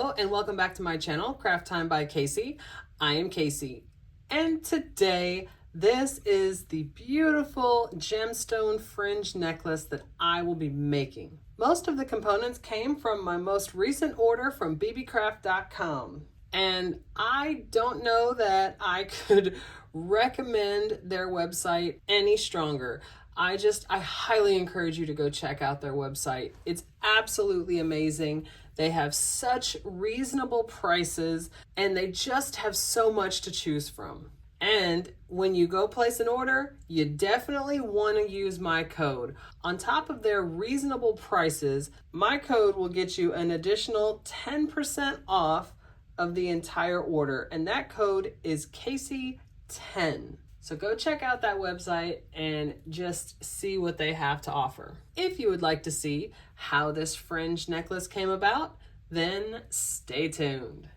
Hello and welcome back to my channel, Craft Time by Casey. I am Casey, and today this is the beautiful gemstone fringe necklace that I will be making. Most of the components came from my most recent order from Beebeecraft.com, and I don't know that I could recommend their website any stronger. I highly encourage you to go check out their website. It's absolutely amazing. They have such reasonable prices and they just have so much to choose from. And when you go place an order, you definitely want to use my code. On top of their reasonable prices, my code will get you an additional 10% off of the entire order. And that code is Casey10. So go check out that website and just see what they have to offer. If you would like to see how this fringe necklace came about, then stay tuned.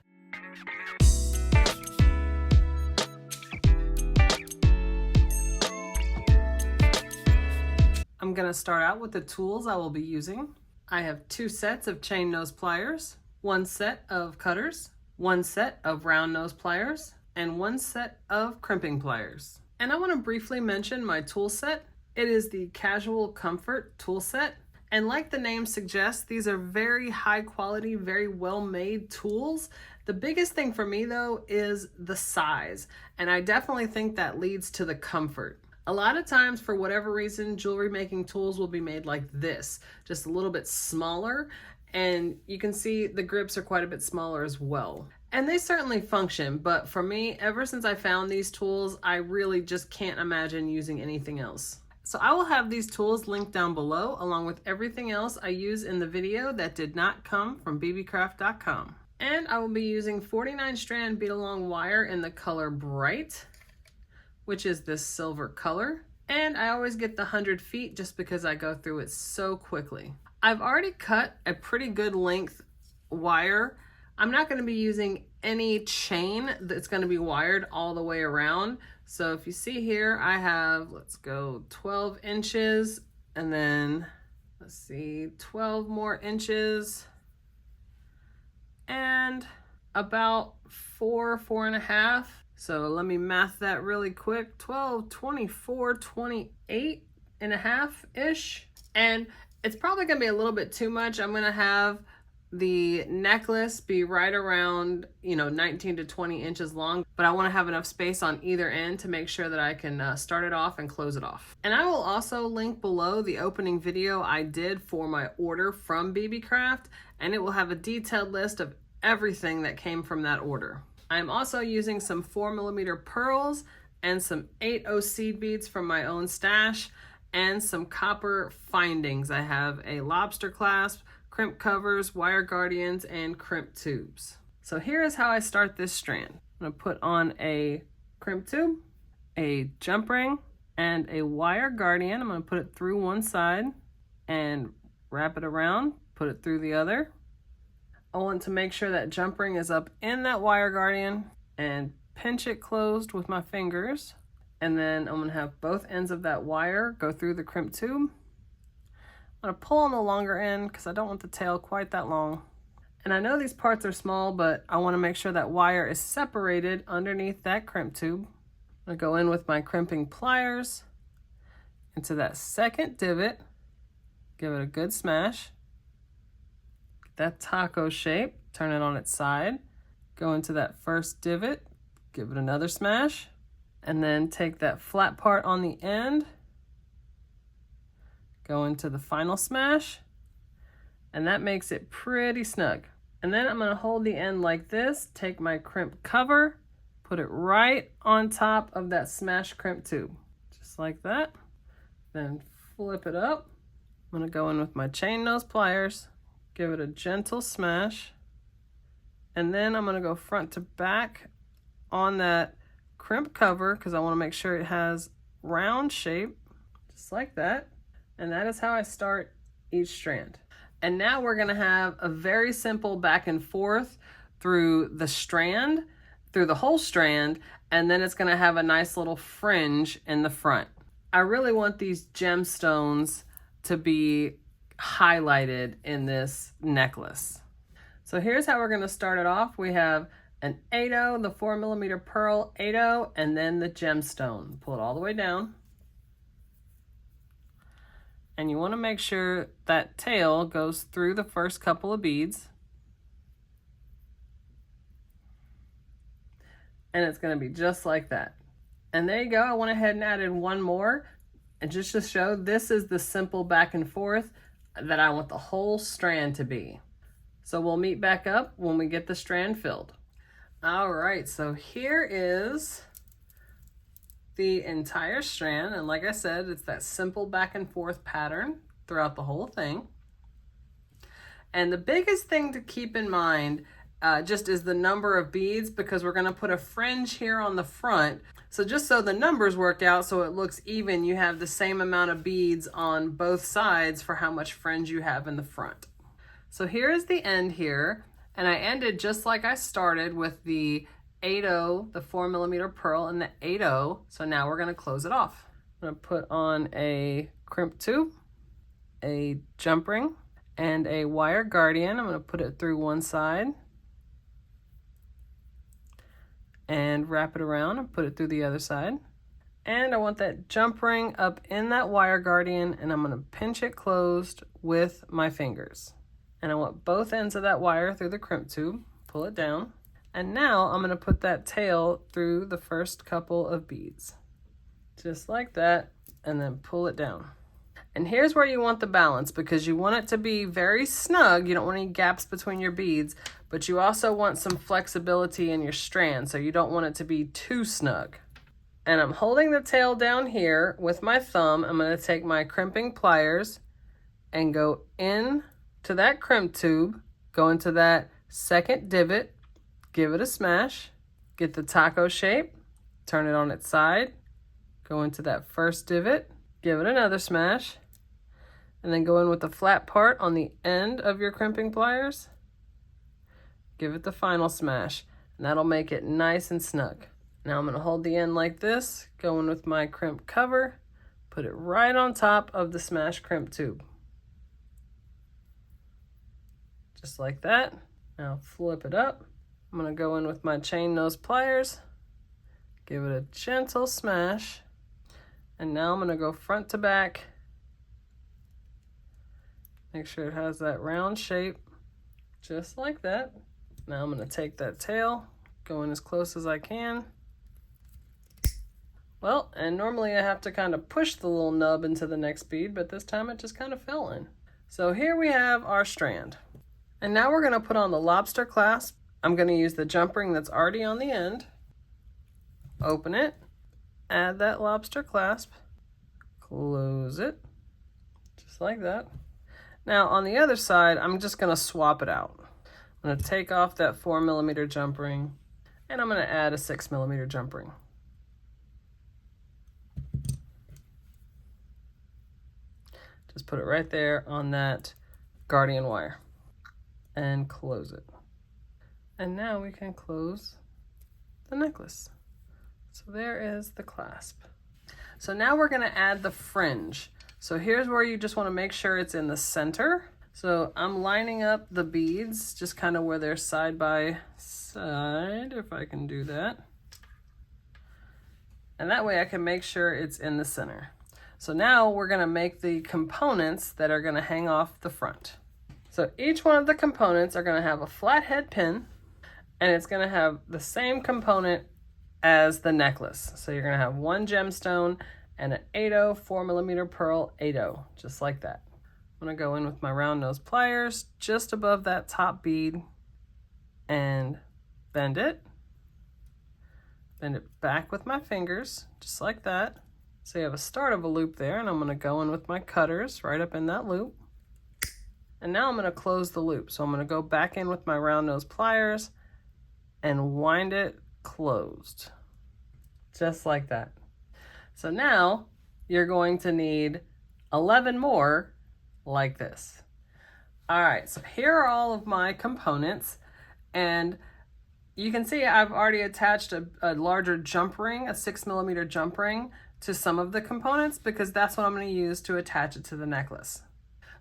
I'm gonna start out with the tools I will be using. I have 2 sets of chain nose pliers, 1 set of cutters, 1 set of round nose pliers, and 1 set of crimping pliers. And I want to briefly mention my tool set. It is the Casual Comfort tool set. And like the name suggests, these are very high quality, very well made tools. The biggest thing for me though is the size. And I definitely think that leads to the comfort. A lot of times, for whatever reason, jewelry making tools will be made like this, just a little bit smaller. And you can see the grips are quite a bit smaller as well. And they certainly function, but for me, ever since I found these tools, I really just can't imagine using anything else. So I will have these tools linked down below, along with everything else I use in the video that did not come from Beebeecraft.com. And I will be using 49 strand bead along wire in the color Bright, which is this silver color. And I always get the 100 feet just because I go through it so quickly. I've already cut a pretty good length wire. I'm not going to be using any chain that's going to be wired all the way around. So if you see here, I have, let's go 12 inches and then let's see, 12 more inches and about 4.5. So let me math that really quick. 12, 24, 28 and a half ish. And it's probably going to be a little bit too much. I'm going to have the necklace be right around, 19 to 20 inches long, but I want to have enough space on either end to make sure that I can start it off and close it off. And I will also link below the opening video I did for my order from Beebeecraft, and it will have a detailed list of everything that came from that order. I'm also using some 4mm pearls and some 8/0 seed beads from my own stash and some copper findings. I have a lobster clasp, crimp covers, wire guardians, and crimp tubes. So here is how I start this strand. I'm gonna put on a crimp tube, a jump ring, and a wire guardian. I'm gonna put it through one side and wrap it around, put it through the other. I want to make sure that jump ring is up in that wire guardian and pinch it closed with my fingers. And then I'm gonna have both ends of that wire go through the crimp tube. I'm gonna pull on the longer end because I don't want the tail quite that long. And I know these parts are small, but I wanna make sure that wire is separated underneath that crimp tube. I'm gonna go in with my crimping pliers into that second divot, give it a good smash. Get that taco shape, turn it on its side, go into that first divot, give it another smash, and then take that flat part on the end, go into the final smash, and that makes it pretty snug. And then I'm gonna hold the end like this, take my crimp cover, put it right on top of that smashed crimp tube, just like that. Then flip it up. I'm gonna go in with my chain nose pliers, give it a gentle smash, and then I'm gonna go front to back on that crimp cover because I wanna make sure it has round shape, just like that. And that is how I start each strand. And now we're gonna have a very simple back and forth through the strand, through the whole strand, and then it's gonna have a nice little fringe in the front. I really want these gemstones to be highlighted in this necklace. So So here's how we're going to start it off. We have an 8/0, the 4mm pearl 8/0, and then the gemstone. Pull it all the way down. And you want to make sure that tail goes through the first couple of beads. And it's going to be just like that. And there you go. I went ahead and added one more. And just to show, this is the simple back and forth that I want the whole strand to be. So we'll meet back up when we get the strand filled. All right, so here is the entire strand. And like I said, it's that simple back and forth pattern throughout the whole thing. And the biggest thing to keep in mind just is the number of beads, because we're going to put a fringe here on the front. So just so the numbers work out so it looks even, you have the same amount of beads on both sides for how much fringe you have in the front. So here is the end here, and I ended just like I started with the 8/0, the 4mm pearl, and the 8/0. So now we're going to close it off. I'm going to put on a crimp tube, a jump ring, and a wire guardian. I'm going to put it through one side and wrap it around and put it through the other side. And I want that jump ring up in that wire guardian, and I'm going to pinch it closed with my fingers. And I want both ends of that wire through the crimp tube, pull it down. And now I'm going to put that tail through the first couple of beads. Just like that, and then pull it down. And here's where you want the balance, because you want it to be very snug. You don't want any gaps between your beads, but you also want some flexibility in your strand, so you don't want it to be too snug. And I'm holding the tail down here with my thumb. I'm going to take my crimping pliers and go in to that crimp tube, go into that second divot, give it a smash, get the taco shape, turn it on its side, go into that first divot, give it another smash, and then go in with the flat part on the end of your crimping pliers. Give it the final smash, and that'll make it nice and snug. Now I'm going to hold the end like this, go in with my crimp cover, put it right on top of the smash crimp tube. Just like that. Now flip it up. I'm going to go in with my chain nose pliers, give it a gentle smash, and now I'm going to go front to back. Make sure it has that round shape, just like that. Now I'm going to take that tail, go in as close as I can. Well, and normally I have to kind of push the little nub into the next bead, but this time it just kind of fell in. So here we have our strand. And now we're going to put on the lobster clasp. I'm going to use the jump ring that's already on the end. Open it, add that lobster clasp, close it, just like that. Now on the other side, I'm just going to swap it out. I'm going to take off that 4mm jump ring, and I'm going to add a 6mm jump ring. Just put it right there on that guardian wire and close it. And now we can close the necklace. So there is the clasp. So now we're going to add the fringe. So here's where you just want to make sure it's in the center. So I'm lining up the beads just kind of where they're side by side, if I can do that. And that way I can make sure it's in the center. So now we're going to make the components that are going to hang off the front. So each one of the components are going to have a flat head pin, and it's going to have the same component as the necklace. So you're going to have one gemstone and an 8/0 4mm pearl 8/0, just like that. I'm going to go in with my round nose pliers just above that top bead and bend it back with my fingers, just like that. So you have a start of a loop there, and I'm going to go in with my cutters right up in that loop. And now I'm going to close the loop. So I'm going to go back in with my round nose pliers and wind it closed, just like that. So now you're going to need 11 more like this. All right, so here are all of my components, and you can see I've already attached a larger jump ring, a 6mm jump ring, to some of the components because that's what I'm going to use to attach it to the necklace.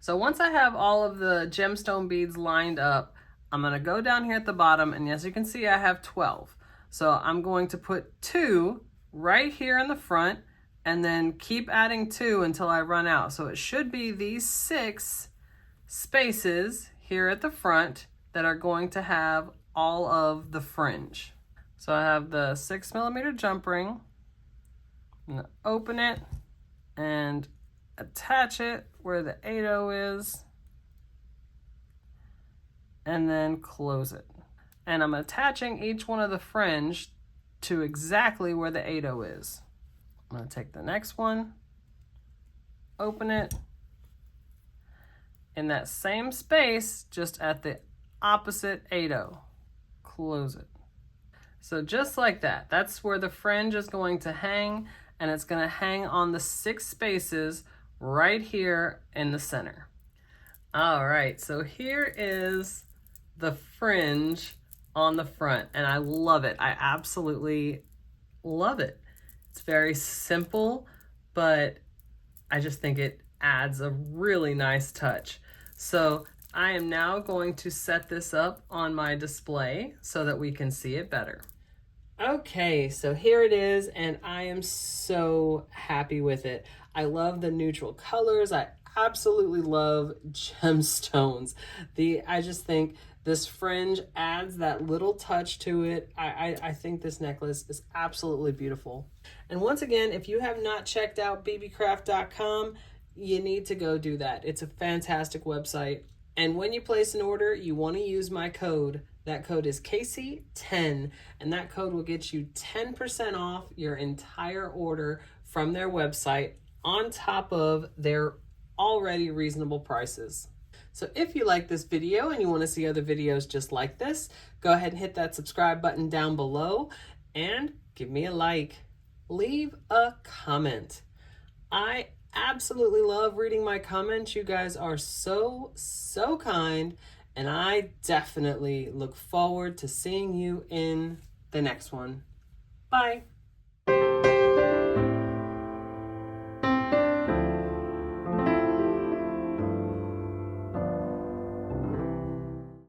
So once I have all of the gemstone beads lined up, I'm gonna go down here at the bottom, and as you can see, I have 12. So I'm going to put 2 right here in the front, and then keep adding 2 until I run out. So it should be these 6 spaces here at the front that are going to have all of the fringe. So I have the 6mm jump ring. I'm gonna open it and attach it where the 8/0 is, and then close it. And I'm attaching each one of the fringe to exactly where the 8/0 is. I'm gonna take the next one, open it, in that same space, just at the opposite 8/0, close it. So just like that, that's where the fringe is going to hang, and it's gonna hang on the 6 spaces right here in the center. All right, so here is the fringe on the front, and I love it. I absolutely love it. It's very simple, but I just think it adds a really nice touch. So I am now going to set this up on my display so that we can see it better. Okay, so here it is, and I am so happy with it. I love the neutral colors. I absolutely love gemstones. I just think this fringe adds that little touch to it. I think this necklace is absolutely beautiful. And once again, if you have not checked out beebeecraft.com, you need to go do that. It's a fantastic website. And when you place an order, you want to use my code. That code is Casey10, and that code will get you 10% off your entire order from their website on top of their already reasonable prices. So if you like this video and you want to see other videos just like this, go ahead and hit that subscribe button down below and give me a like. Leave a comment. I absolutely love reading my comments. You guys are so kind, and I definitely look forward to seeing you in the next one. Bye.